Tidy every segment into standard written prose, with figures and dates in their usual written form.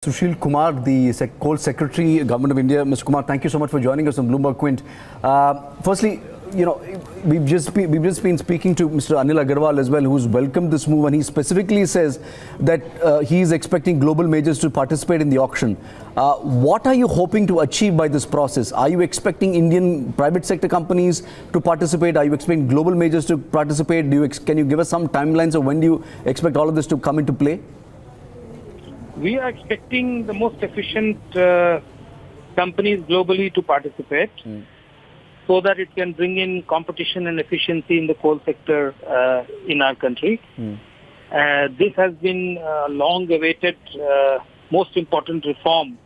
Susheel Kumar, the Coal Secretary, Government of India. Mr. Kumar, thank you so much for joining us on Bloomberg Quint. Firstly, we've just been speaking to Mr. Anil Agarwal as well, who's welcomed this move, and he specifically says that he is expecting global majors to participate in the auction. What are you hoping to achieve by this process? Are you expecting Indian private sector companies to participate? Are you expecting global majors to participate? Can you give us some timelines of when do you expect all of this to come into play? We are expecting the most efficient companies globally to participate so that it can bring in competition and efficiency in the coal sector in our country. This has been a long-awaited, most important reform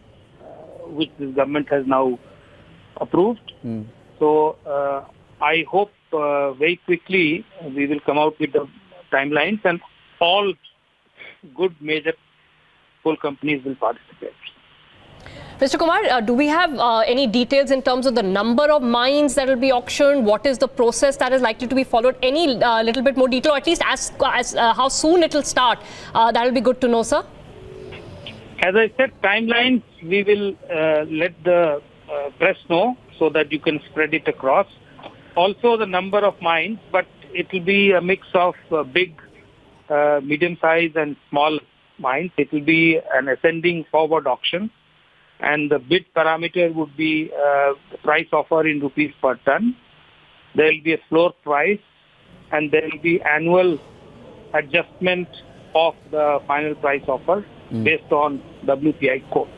which this government has now approved. So I hope very quickly we will come out with the timelines and all good major coal companies will participate. Mr. Kumar, do we have any details in terms of the number of mines that will be auctioned? What is the process that is likely to be followed? Any little bit more detail, or at least as how soon it will start? That will be good to know, sir. As I said, timelines we will let the press know so that you can spread it across. Also the number of mines, but it will be a mix of big, medium size and small mines. It will be an ascending forward auction, and the bid parameter would be the price offer in rupees per ton. There will be a floor price, and there will be annual adjustment of the final price offer based on WPI code.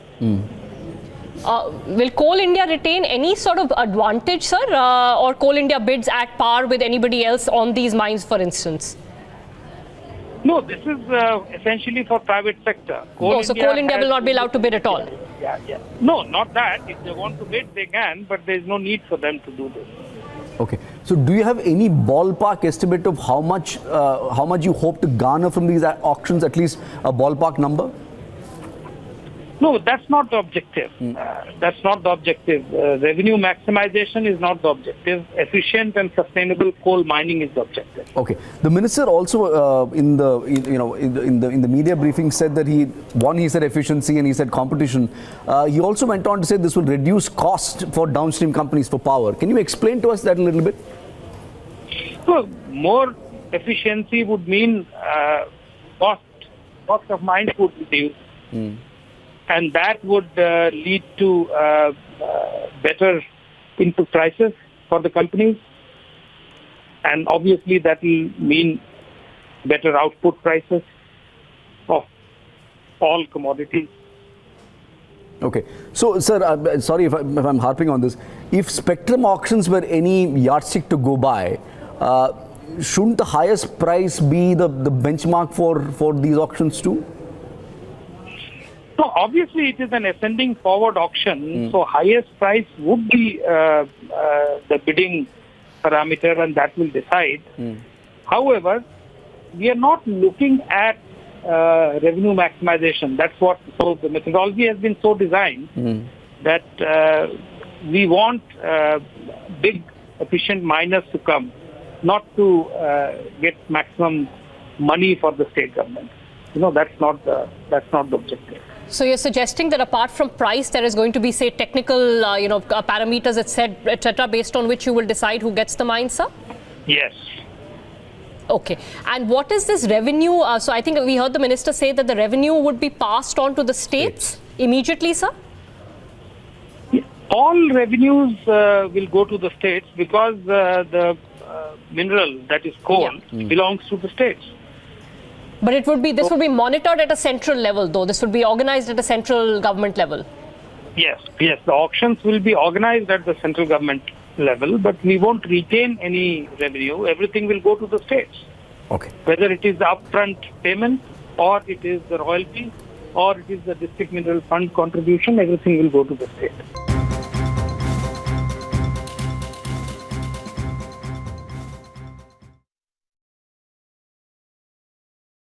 Will Coal India retain any sort of advantage, sir, or Coal India bids at par with anybody else on these mines, for instance? No, this is essentially for private sector. So Coal India will not be allowed to bid at all? Yeah. No, not that. If they want to bid, they can, but there is no need for them to do this. Okay. So do you have any ballpark estimate of how much you hope to garner from these auctions, at least a ballpark number? No, that's not the objective. That's not the objective. Revenue maximization is not the objective. Efficient and sustainable coal mining is the objective. Okay. The minister also in the media briefing said that he said efficiency and he said competition. He also went on to say this will reduce cost for downstream companies for power. Can you explain to us that a little bit? So more efficiency would mean cost of mines would reduce. And that would lead to better input prices for the companies. And obviously that will mean better output prices of all commodities. Okay. So, sir, sorry if I'm harping on this. If spectrum auctions were any yardstick to go by, shouldn't the highest price be the benchmark for these auctions too? So obviously it is an ascending forward auction, so highest price would be the bidding parameter, and that will decide. However, we are not looking at revenue maximization. So the methodology has been so designed that we want big efficient miners to come, not to get maximum money for the state government. That's not the objective. So you're suggesting that apart from price, there is going to be, say, technical, parameters, etc., based on which you will decide who gets the mine, sir? Yes. Okay. And what is this revenue? So I think we heard the minister say that the revenue would be passed on to the states immediately, sir? All revenues will go to the states because the mineral, that is coal, belongs to the states. But this would be monitored at a central level, though. This would be organized at a central government level. Yes. The auctions will be organized at the central government level, but we won't retain any revenue. Everything will go to the states. Okay. Whether it is the upfront payment, or it is the royalty, or it is the district mineral fund contribution, everything will go to the state.